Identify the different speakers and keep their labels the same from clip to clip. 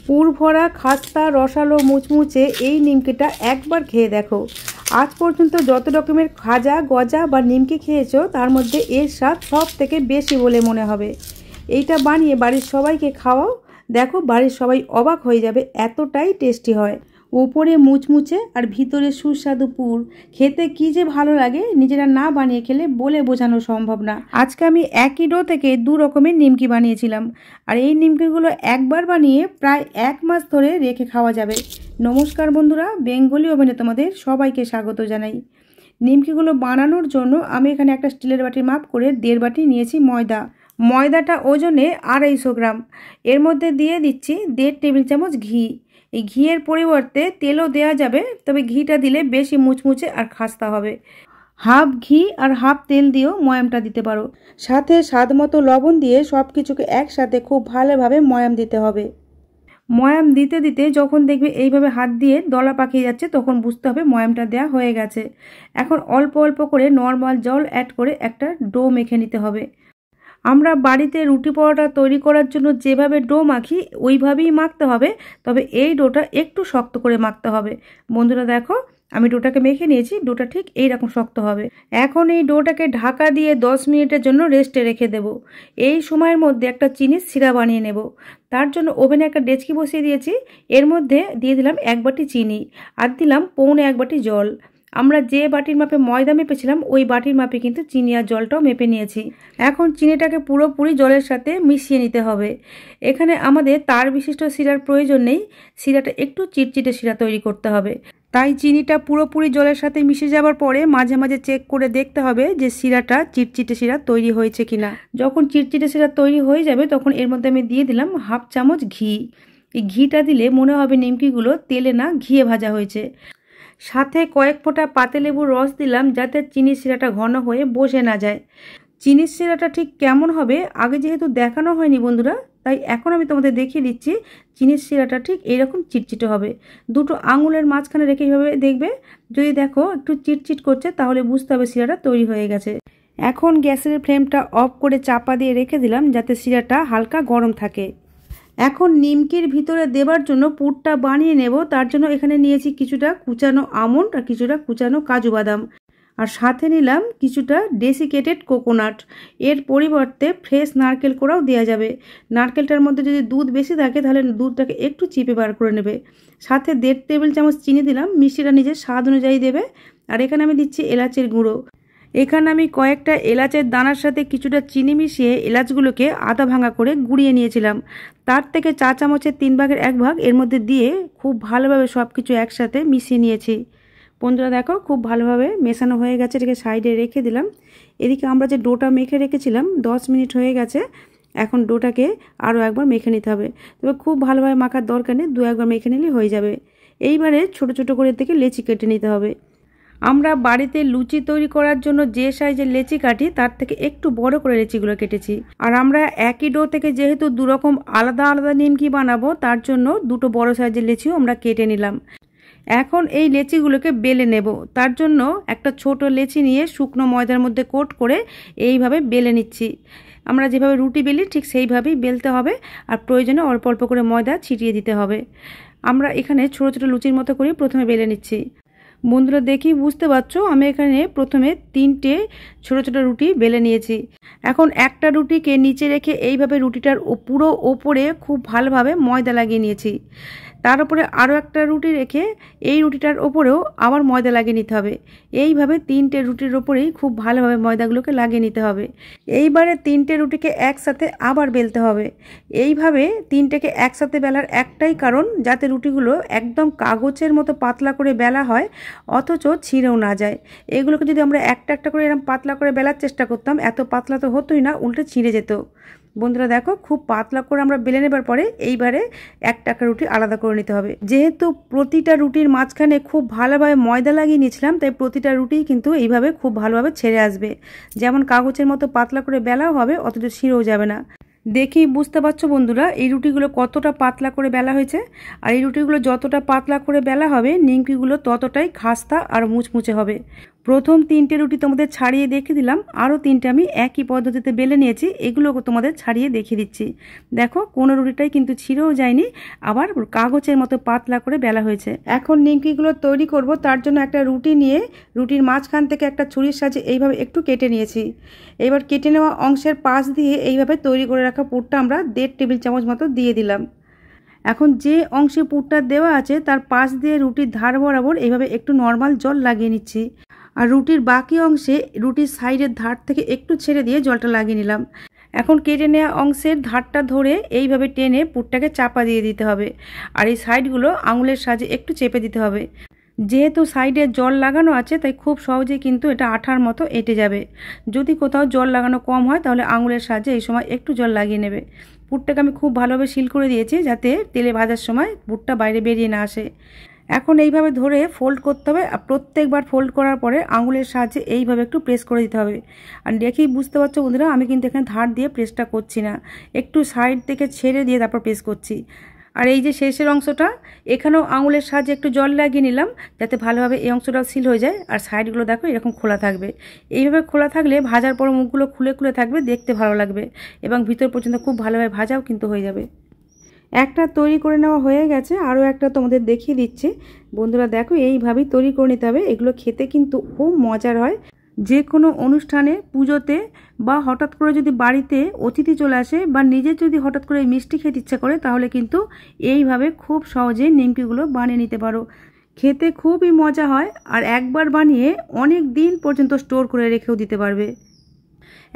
Speaker 1: পুর ভরা খাস্তা রসালো মুচমুচে এই নিমকিটা একবার খেয়ে দেখো। আজ পর্যন্ত যত রকমের খাজা গজা বা নিমকি খেয়েছো তার মধ্যে এর স্বাদ সব থেকে বেশি বলে মনে হবে। এইটা বানিয়ে বাড়ির সবাইকে খাওয়াও, দেখো বাড়ির সবাই অবাক হয়ে যাবে, এতটাই টেস্টি হয়। ওপরে মুচমুচে আর ভিতরে সুস্বাদু পুর, খেতে কি যে ভালো লাগে, নিজেরা না বানিয়ে খেলে বলে বোঝানো সম্ভব না। আজকে আমি একই ডো থেকে 2 রকমের নিমকি বানিয়েছিলাম, আর এই নিমকিগুলো একবার বানিয়ে প্রায় 1 মাস ধরে রেখে খাওয়া যাবে। নমস্কার বন্ধুরা, বেঙ্গলি ওভেনে তোমাদের সবাইকে স্বাগত জানাই। নিমকিগুলো বানানোর জন্য আমি এখানে একটা স্টিলের বাটির মাপ করে 1.5 বাটি নিয়েছি ময়দা। ময়দাটা ওজনে 250 গ্রাম। এর মধ্যে দিয়ে দিচ্ছি 1.5 টেবিল চামচ ঘি। এই ঘিয়ের পরিবর্তে তেলও দেওয়া যাবে, তবে ঘিটা দিলে বেশি মুচমুচে আর খাস্তা হবে। হাফ ঘি আর হাফ তেল দিয়েও ময়ামটা দিতে পারো। সাথে স্বাদ মতো লবণ দিয়ে সব কিছুকে একসাথে খুব ভালোভাবে ময়াম দিতে হবে। ময়াম দিতে দিতে যখন দেখবে এইভাবে হাত দিয়ে দলা পাকিয়ে যাচ্ছে, তখন বুঝতে হবে ময়ামটা দেওয়া হয়ে গেছে। এখন অল্প অল্প করে নর্মাল জল অ্যাড করে একটা ডো মেখে নিতে হবে। আমরা বাড়িতে রুটি পরোটা তৈরি করার জন্য যেভাবে ডো মাখি ওইভাবেই মাখতে হবে, তবে এই ডোটা একটু শক্ত করে মাখতে হবে। বন্ধুরা দেখো, আমি ডোটাকে মেখে নিয়েছি, ডোটা ঠিক এইরকম শক্ত হবে। এখন এই ডোটাকে ঢাকা দিয়ে 10 মিনিটের জন্য রেস্টে রেখে দেব। এই সময়ের মধ্যে একটা চিনির সিরা বানিয়ে নেব। তার জন্য ওভেনে একটা ডেচকি বসিয়ে দিয়েছি, এর মধ্যে দিয়ে দিলাম 1 বাটি চিনি আর দিলাম 1.25 বাটি জল। আমরা যে বাটির মাপে ময়দা মেপেছিলাম ওই বাটির মাপে কিন্তু চিনি আর জলটাও মেপে নিয়েছি। এখন চিনিটাকে পুরোপুরি জলের সাথে মিশিয়ে নিতে হবে। এখানে আমাদের তার বিশিষ্ট শিরার প্রয়োজন নেই, শিরাটা একটু চিটচিটে শিরা তৈরি করতে হবে। তাই চিনিটা পুরোপুরি জলের সাথে মিশে যাওয়ার পরে মাঝে মাঝে চেক করে দেখতে হবে যে শিরাটা চিটচিটে শিরা তৈরি হয়েছে কিনা। যখন চিটচিটে শিরা তৈরি হয়ে যাবে তখন এর মধ্যে আমি দিয়ে দিলাম হাফ চামচ ঘি। এই ঘিটা দিলে মনে হবে নিমকিগুলো তেলে না ঘিয়ে ভাজা হয়েছে। সাথে কয়েক ফোঁটা পাতিলেবুর রস দিলাম, যাতে চিনির শিরাটা ঘন হয়ে বসে না যায়। চিনির শিরাটা ঠিক কেমন হবে আগে যেহেতু দেখানো হয়নি বন্ধুরা, তাই এখন আমি তোমাদের দেখিয়ে দিচ্ছি। চিনির শিরাটা ঠিক এইরকম চিটচিটে হবে। 2টো আঙুলের মাঝখানে রেখে এইভাবে দেখবে, যদি দেখো একটু চিটচিট করছে তাহলে বুঝতে হবে শিরাটা তৈরি হয়ে গেছে। এখন গ্যাসের ফ্লেমটা অফ করে চাপা দিয়ে রেখে দিলাম, যাতে শিরাটা হালকা গরম থাকে। এখন নিমকির ভিতরে দেবার জন্য পুরটা বানিয়ে নেব। তার জন্য এখানে নিয়েছি কিছুটা কুচানো আমন্ড আর কিছুটা কুচানো কাজু বাদাম, আর সাথে নিলাম কিছুটা ডেসিকেটেড কোকোনাট। এর পরিবর্তে ফ্রেশ নারকেল কোড়াও দেওয়া যাবে। নারকেলটার মধ্যে যদি দুধ বেশি থাকে তাহলে দুধটাকে একটু চিপে বার করে নেবে। সাথে 1.5 টেবিল চামচ চিনি দিলাম, মিষ্টিটা নিজের স্বাদ অনুযায়ী দেবে। আর এখানে আমি দিচ্ছি এলাচের গুঁড়ো। এখানে আমি কয়েকটা এলাচের দানার সাথে কিছুটা চিনি মিশিয়ে এলাচগুলোকে আধা ভাঙা করে গুঁড়িয়ে নিয়েছিলাম। তার থেকে 4 চামচের 3 ভাগের 1 ভাগ এর মধ্যে দিয়ে খুব ভালোভাবে সব কিছু একসাথে মিশিয়ে নিয়েছি। বন্ধুরা দেখো, খুব ভালোভাবে মেশানো হয়ে গেছে, এটাকে সাইডে রেখে দিলাম। এদিকে আমরা যে ডোটা মেখে রেখেছিলাম 10 মিনিট হয়ে গেছে। এখন ডোটাকে আরও একবার মেখে নিতে হবে, তবে খুব ভালোভাবে মাখার দরকার নেই, 2-1 মেখে নিলেই হয়ে যাবে। এইবারে ছোট ছোট করে থেকে লেচি কেটে নিতে হবে। আমরা বাড়িতে লুচি তৈরি করার জন্য যে সাইজের লেচি কাটি তার থেকে একটু বড় করে লেচিগুলো কেটেছি। আর আমরা একই ডো থেকে যেহেতু 2 রকম আলাদা আলাদা নিমকি বানাবো, তার জন্য 2টো বড় সাইজের লেচিও আমরা কেটে নিলাম। এখন এই লেচিগুলোকে বেলে নেব। তার জন্য একটা ছোট লেচি নিয়ে শুকনো ময়দার মধ্যে কোট করে এইভাবে বেলে নিচ্ছি। আমরা যেভাবে রুটি বেলি ঠিক সেইভাবেই বেলতে হবে, আর প্রয়োজনে অল্প অল্প করে ময়দা ছিটিয়ে দিতে হবে। আমরা এখানে ছোট ছোট লুচির মতো করে প্রথমে বেলে নিচ্ছি। বন্ধুরা দেখি বুঝতে পারছো, আমি এখানে প্রথমে 3টে ছোট ছোট রুটি বেলে নিয়েছি। এখন একটা রুটিকে নিচে রেখে এইভাবে রুটিটার পুরো ওপরে খুব ভালোভাবে ময়দা লাগিয়ে নিয়েছি। তার উপরে আরও একটা রুটি রেখে এই রুটিটার ওপরেও আবার ময়দা লাগিয়ে নিতে হবে। এইভাবে 3টে রুটির ওপরেই খুব ভালোভাবে ময়দাগুলোকে লাগিয়ে নিতে হবে। এইবারে 3টে রুটিকে একসাথে আবার বেলতে হবে। এইভাবে 3টেকে একসাথে বেলার একটাই কারণ, যাতে রুটিগুলো একদম কাগজের মতো পাতলা করে বেলা হয়, অথচ ছিঁড়েও না যায়। এগুলোকে যদি আমরা একটা একটা করে এরকম পাতলা করে বেলার চেষ্টা করতাম, এত পাতলা তো হতোই না, উল্টে ছিঁড়ে যেত। বন্ধুরা দেখো, খুব পাতলা করে আমরা বেলে নেবার পরে এইবারে একটা একটা রুটি আলাদা করে নিতে হবে। যেহেতু প্রতিটা রুটির মাঝখানে খুব ভালোভাবে ময়দা লাগিয়ে নিয়েছিলাম, তাই প্রতিটা রুটি কিন্তু এইভাবে খুব ভালোভাবে ছেড়ে আসবে। যেমন কাগজের মতো পাতলা করে বেলাও হবে, অথচ ছিঁড়েও যাবে না। দেখেই বুঝতে পারছো বন্ধুরা এই রুটিগুলো কতটা পাতলা করে বেলা হয়েছে। আর এই রুটিগুলো যতটা পাতলা করে বেলা হবে, নিমকিগুলো ততটাই খাস্তা আর মুচমুচে হবে। প্রথম 3টে রুটি তোমাদের ছাড়িয়ে দেখিয়ে দিলাম, আরও 3টে আমি একই পদ্ধতিতে বেলে নিয়েছি, এগুলো তোমাদের ছাড়িয়ে দেখিয়ে দিচ্ছি। দেখো কোনো রুটিটাই কিন্তু ছিঁড়েও যায়নি, আবার কাগজের মতো পাতলা করে বেলা হয়েছে। এখন নিমকিগুলো তৈরি করব, তার জন্য একটা রুটি নিয়ে রুটির মাঝখান থেকে একটা ছুরির সাহায্যে এইভাবে একটু কেটে নিয়েছি। এবার কেটে নেওয়া অংশের পাশ দিয়ে এইভাবে তৈরি করে রাখা পুরটা আমরা 1.5 টেবিল চামচ মতো দিয়ে দিলাম। এখন যে অংশে পুরটা দেওয়া আছে তার পাশ দিয়ে রুটির ধার বরাবর এইভাবে একটু নর্মাল জল লাগিয়ে নিচ্ছি, আর রুটির বাকি অংশে রুটির সাইডের ধার থেকে একটু ছেড়ে দিয়ে জলটা লাগিয়ে নিলাম। এখন কেটে নেওয়া অংশের ধারটা ধরে এইভাবে টেনে পুরটাকে চাপা দিয়ে দিতে হবে, আর এই সাইডগুলো আঙুলের সাহায্যে একটু চেপে দিতে হবে। যেহেতু সাইডে জল লাগানো আছে তাই খুব সহজেই কিন্তু এটা আঠার মতো এঁটে যাবে। যদি কোথাও জল লাগানো কম হয় তাহলে আঙুলের সাহায্যে এই সময় একটু জল লাগিয়ে নেবে। পুরটাকে আমি খুব ভালোভাবে সিল করে দিয়েছি যাতে তেলে ভাজার সময় পুরটা বাইরে বেরিয়ে না আসে। এখন এইভাবে ধরে ফোল্ড করতে হবে, আর প্রত্যেকবার ফোল্ড করার পরে আঙুলের সাহায্যে এইভাবে একটু প্রেস করে দিতে হবে। আর দেখেই বুঝতে পারছো বন্ধুরা, আমি কিন্তু এখানে ধার দিয়ে প্রেসটা করছি না, একটু সাইড থেকে ছেড়ে দিয়ে তারপর প্রেস করছি। আর এই যে শেষের অংশটা, এখানেও আঙুলের সাহায্যে একটু জল লাগিয়ে নিলাম যাতে ভালোভাবে এই অংশটাও সিল হয়ে যায়। আর সাইডগুলো দেখো এরকম খোলা থাকবে, এইভাবে খোলা থাকলে ভাজার পর মুখগুলো খুলে খুলে থাকবে, দেখতে ভালো লাগবে এবং ভিতর পর্যন্ত খুব ভালোভাবে ভাজাও কিন্তু হয়ে যাবে। একটা তৈরি করে নেওয়া হয়ে গেছে, আরও একটা তোমাদের দেখিয়ে দিচ্ছি। বন্ধুরা দেখো এইভাবেই তৈরি করে নিতে হবে, এগুলো খেতে কিন্তু খুব মজার হয়। যে কোনো অনুষ্ঠানে, পুজোতে বা হঠাৎ করে যদি বাড়িতে অতিথি চলে আসে বা নিজে যদি হঠাৎ করে মিষ্টি খেতে ইচ্ছা করে তাহলে কিন্তু এইভাবে খুব সহজেই নিমকিগুলো বানিয়ে নিতে পারো। খেতে খুবই মজা হয়, আর একবার বানিয়ে অনেক দিন পর্যন্ত স্টোর করে রেখেও দিতে পারবে।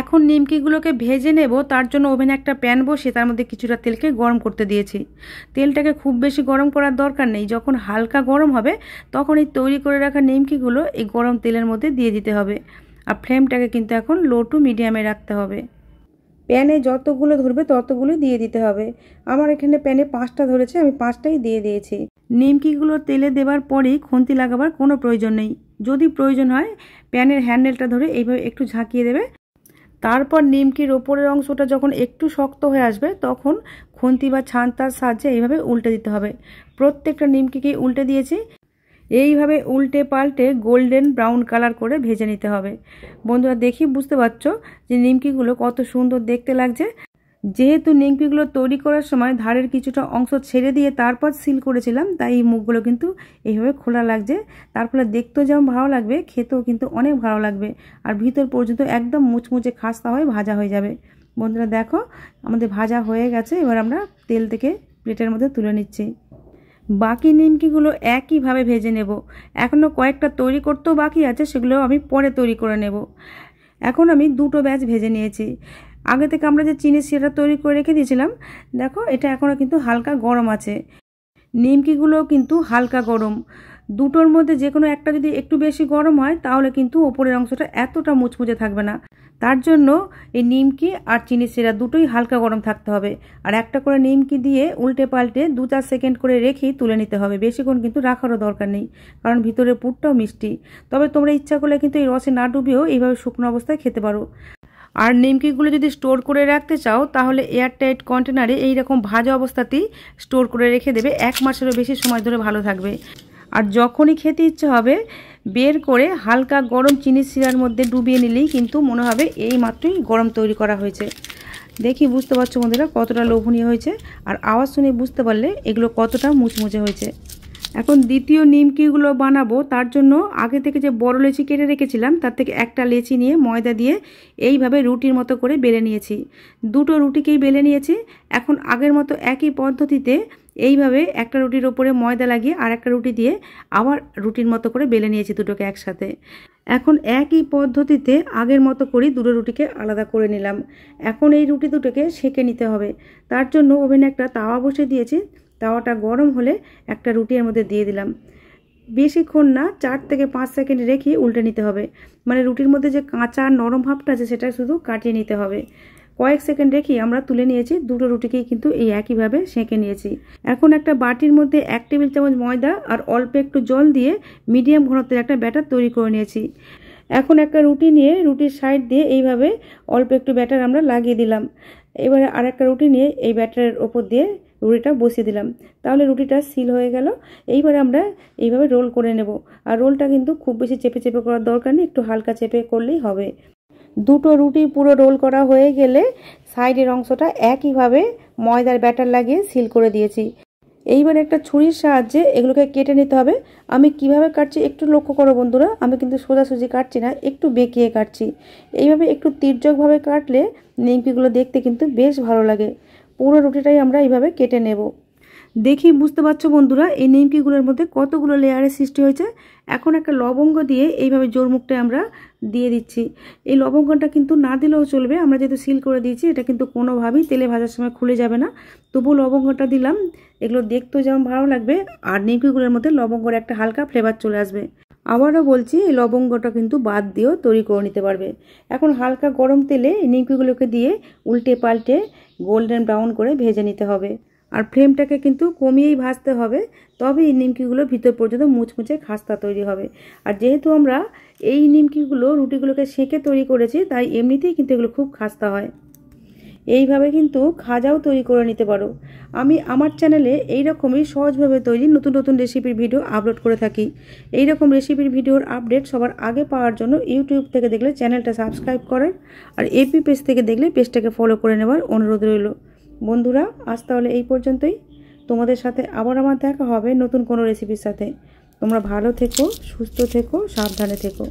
Speaker 1: এখন নিমকিগুলোকে ভেজে নেব, তার জন্য ওভেনে একটা প্যান বসিয়ে তার মধ্যে কিছুটা তেলকে গরম করতে দিয়েছি। তেলটাকে খুব বেশি গরম করার দরকার নেই, যখন হালকা গরম হবে তখন এই তৈরি করে রাখা নিমকিগুলো এই গরম তেলের মধ্যে দিয়ে দিতে হবে। আর ফ্লেমটাকে কিন্তু এখন লো টু মিডিয়ামে রাখতে হবে। প্যানে যতগুলো ধরবে ততগুলো দিয়ে দিতে হবে। আমার এখানে প্যানে 5টা ধরেছে, আমি 5টাই দিয়ে দিয়েছি। নিমকিগুলো তেলে দেওয়ার পরেই খুন্তি লাগাবার কোনো প্রয়োজন নেই, যদি প্রয়োজন হয় প্যানের হ্যান্ডেলটা ধরে এইভাবে একটু ঝাঁকিয়ে দেবে। তারপর নিমকির ওপরের অংশটা যখন একটু শক্ত হয়ে আসবে তখন খুন্তি বা ছান্তার সাহায্যে এইভাবে উল্টে দিতে হবে। প্রত্যেকটা নিমকিকেই উল্টে দিয়েছি, এইভাবে উল্টে পাল্টে গোল্ডেন ব্রাউন কালার করে ভেজে নিতে হবে। বন্ধুরা দেখি বুঝতে পারছো যে নিমকিগুলো কত সুন্দর দেখতে লাগছে। যেহেতু নিমকিগুলো তৈরি করার সময় ধারের কিছুটা অংশ ছেড়ে দিয়ে তারপর সিল করেছিলাম, তাই এই মুখগুলো কিন্তু এইভাবে খোলা লাগছে। তার ফলে দেখতেও যেমন ভালো লাগবে, খেতেও কিন্তু অনেক ভালো লাগবে, আর ভিতর পর্যন্ত একদম মুচমুচে খাস্তা হয়ে ভাজা হয়ে যাবে। বন্ধুরা দেখো আমাদের ভাজা হয়ে গেছে, এবার আমরা তেল থেকে প্লেটের মধ্যে তুলে নিচ্ছি। বাকি নিমকিগুলো একইভাবে ভেজে নেব। এখনও কয়েকটা তৈরি করতেও বাকি আছে, সেগুলো আমি পরে তৈরি করে নেব। এখন আমি 2টো ব্যাচ ভেজে নিয়েছি। আগে থেকে আমরা যে চিনি শিরা তৈরি করে রেখে দিয়েছিলাম, দেখো এটা এখনও কিন্তু হালকা গরম আছে। নিমকিগুলোও কিন্তু হালকা গরম। দুটোর মধ্যে যে কোনো একটা যদি একটু বেশি গরম হয় তাহলে কিন্তু ওপরের অংশটা এতটা মুচমুচে থাকবে না। তার জন্য এই নিমকি আর চিনি শিরা দুটোই হালকা গরম থাকতে হবে। আর একটা করে নিমকি দিয়ে উল্টে পাল্টে 2-4 সেকেন্ড করে রেখেই তুলে নিতে হবে, বেশিক্ষণ কিন্তু রাখারও দরকার নেই, কারণ ভিতরের পুরটাও মিষ্টি। তবে তোমরা ইচ্ছা করলে কিন্তু এই রসে না ডুবিয়েও এইভাবে শুকনো অবস্থায় খেতে পারো। আর নিমকিগুলো যদি স্টোর করে রাখতে চাও তাহলে এয়ারটাইট কন্টেনারে এইরকম ভাজা অবস্থাতেই স্টোর করে রেখে দেবে, 1 মাসেরও বেশি সময় ধরে ভালো থাকবে। আর যখনই খেতে ইচ্ছে হবে বের করে হালকা গরম চিনি শিরার মধ্যে ডুবিয়ে নিলেই কিন্তু মনে হবে এই মাত্রই গরম তৈরি করা হয়েছে। দেখি বুঝতে পারছো বন্ধুরা কতটা লোভনীয় হয়েছে, আর আওয়াজ শুনে বুঝতে পারলে এগুলো কতটা মুচমুচে হয়েছে। এখন দ্বিতীয় নিমকিগুলো বানাবো, তার জন্য আগে থেকে যে বড় লেচি কেটে রেখেছিলাম তার থেকে একটা লেচি নিয়ে ময়দা দিয়ে এইভাবে রুটির মতো করে বেলে নিয়েছি। 2টো রুটিকেই বেলে নিয়েছি। এখন আগের মতো একই পদ্ধতিতে এইভাবে একটা রুটির ওপরে ময়দা লাগিয়ে আর একটা রুটি দিয়ে আবার রুটির মতো করে বেলে নিয়েছি দুটোকে একসাথে। এখন একই পদ্ধতিতে আগের মতো করেই 2টো রুটিকে আলাদা করে নিলাম। এখন এই রুটি দুটোকে সেঁকে নিতে হবে। তার জন্য ওভেনে একটা তাওয়া বসিয়ে দিয়েছি। তাওয়াটা গরম হলে একটা রুটি এর মধ্যে দিয়ে দিলাম। বেশিক্ষণ না, 4 থেকে 5 সেকেন্ড রেখে উল্টে নিতে হবে, মানে রুটির মধ্যে যে কাঁচা নরম ভাবটা আছে সেটা শুধু কাটিয়ে নিতে হবে। কয়েক সেকেন্ড রেখে আমরা তুলে নিয়েছি। 2টো রুটিকেই কিন্তু এই একইভাবে সেঁকে নিয়েছি। এখন একটা বাটির মধ্যে 1 টেবিল চামচ ময়দা আর অল্প একটু জল দিয়ে মিডিয়াম ঘনত্বের একটা ব্যাটার তৈরি করে নিয়েছি। এখন একটা রুটি নিয়ে রুটির সাইড দিয়ে এইভাবে অল্প একটু ব্যাটার আমরা লাগিয়ে দিলাম। এবারে আর একটা রুটি নিয়ে এই ব্যাটারের ওপর দিয়ে রুটিটা বসিয়ে দিলাম। তাহলে রুটিটা সিল হয়ে গেল। এইবারে আমরা এইভাবে রোল করে নেব। আর রোলটা কিন্তু খুব বেশি চেপে চেপে করার দরকার নেই, একটু হালকা চেপে করলেই হবে। দুটো রুটি পুরো রোল করা হয়ে গেলে সাইডের অংশটা একইভাবে ময়দার ব্যাটার লাগিয়ে সিল করে দিয়েছি। এইবার একটা ছুরির সাহায্যে এগুলোকে কেটে নিতে হবে। আমি কিভাবে কাটছি একটু লক্ষ্য করো বন্ধুরা, আমি কিন্তু সোজাসুজি কাটছি না, একটু বেঁকিয়ে কাটছি। এইভাবে একটু তির্যকভাবে কাটলে নিমকিগুলো দেখতে কিন্তু বেশ ভালো লাগে। পুরো রুটিটাই আমরা এইভাবে কেটে নেব। দেখি বুঝতে পারছো বন্ধুরা, এই নিমকিগুলোর মধ্যে কতগুলো লেয়ারের সৃষ্টি হয়েছে। এখন একটা লবঙ্গ দিয়ে এইভাবে জোরমুখটা আমরা দিয়ে দিচ্ছি। এই লবঙ্গটা কিন্তু না দিলেও চলবে, আমরা যেহেতু সিল করে দিয়েছি, এটা কিন্তু কোনোভাবেই তেলে ভাজার সময় খুলে যাবে না। তবুও লবঙ্গটা দিলাম, এগুলো দেখতেও যেমন ভালো লাগবে আর নিমকিগুলোর মধ্যে লবঙ্গর একটা হালকা ফ্লেভার চলে আসবে। আবারও বলছি, এই লবঙ্গটা কিন্তু বাদ দিয়েও তৈরি করে নিতে পারবে। এখন হালকা গরম তেলে এই নিমকিগুলোকে দিয়ে উল্টে পাল্টে গোল্ডেন ব্রাউন করে ভেজে নিতে হবে। আর ফ্লেমটাকে কিন্তু কমিয়েই ভাজতে হবে, তবে এই নিমকিগুলো ভিতর পর্যন্ত মুচমুচে খাস্তা তৈরি হবে। আর যেহেতু আমরা এই নিমকিগুলো রুটিগুলোকে সেঁকে তৈরি করেছি, তাই এমনিতেই কিন্তু এগুলো খুব খাস্তা হয়। এইভাবে কিন্তু খাজাও তৈরি করে নিতে পারো। আমি আমার চ্যানেলে এইরকমই সহজভাবে তৈরি নতুন নতুন রেসিপির ভিডিও আপলোড করে থাকি। এই রকম রেসিপির ভিডিওর আপডেট সবার আগে পাওয়ার জন্য ইউটিউব থেকে দেখলে চ্যানেলটা সাবস্ক্রাইব করার, আর এপি পেজ থেকে দেখলে পেজটাকে ফলো করে নেওয়ার অনুরোধ রইল। বন্ধুরা, আজ তাহলে এই পর্যন্তই। তোমাদের সাথে আবার আমার দেখা হবে নতুন কোনো রেসিপির সাথে। তোমরা ভালো থেকো, সুস্থ থেকো, সাবধানে থেকো।